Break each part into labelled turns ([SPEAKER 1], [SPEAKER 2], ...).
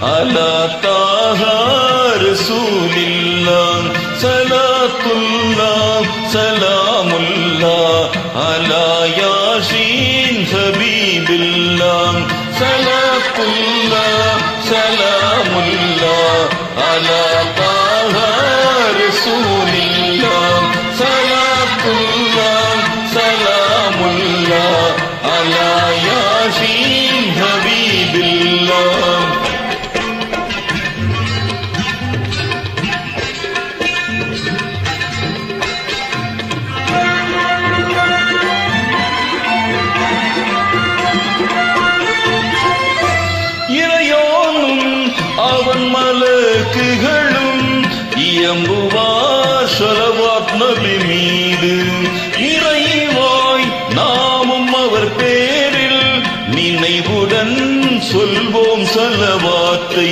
[SPEAKER 1] على طه رسول الله صلاة الله سلام الله على ياسين حبيب الله صلاة الله سلام الله على طه رسول الله صلاة الله سلام الله على ياسين حبيب الله அவன் மலக்குகளும் இயம்புவார் ஸலவாத் நபி மீது இறைவாய் நாமும் அவர் பேரில் நினைவுடன் சொல்வோம் ஸலவாத்தை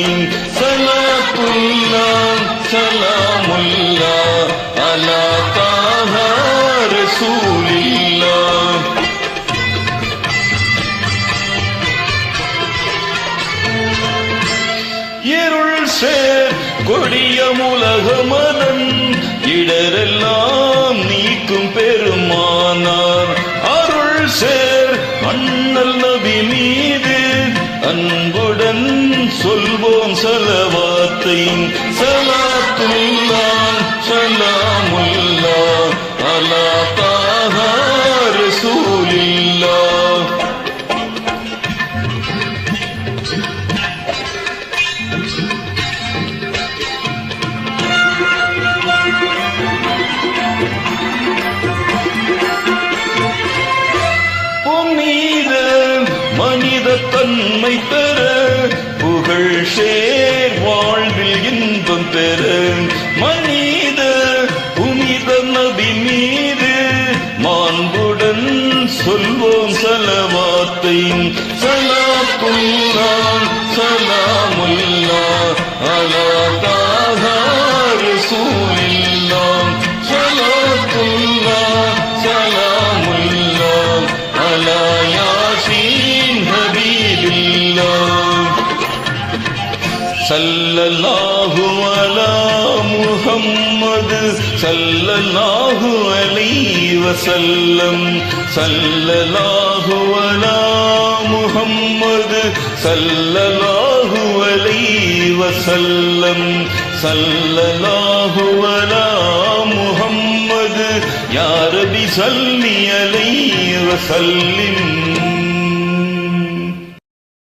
[SPEAKER 1] ஸலாத்துல்லாஹ் ஸலாமுல்லாஹ் அலா தாஹ ரசூலில்லாஹ் இருள் சேர் கொடிய உலகமதன் இடரெல்லாம் நீக்கும் பெருமானார் அருள் சேர் அண்ணல் நபி மீது அன்புடன் சொல்வோம் ஸலவாத்தை ஸலாத்துல்லாஹ் ஸலாமுல்லாஹ் அலா தாஹ ரசூலில்லாஹ் மனித தன்மை பெற புகழ் சேர் வாழ்வில் இன்பம் பெற மனித புனித நபி மீது மாண்புடன் சொல்வோம் ஸலவாத்தை ஸலாத்துல்லாஹ் ஸலாமுல்லாஹ் அலா தாஹ ரசூலில்லாஹ் ஸலாத்துல்லாஹ் ஸலாமுல்லாஹ் அலா யாசீன் ஹபீபில்லாஹ் ஸல்லல்லாஹு அலா முஹம்மத் ஸல்லல்லாஹு அலைஹி வஸல்லம் ஸல்லல்லாஹு அலா முஹம்மத் ஸல்லல்லாஹு அலைஹி வஸல்லம் ஸல்லல்லாஹு அலா முஹம்மத் யா ரப்பி ஸல்லி அலைஹி வஸல்லிம்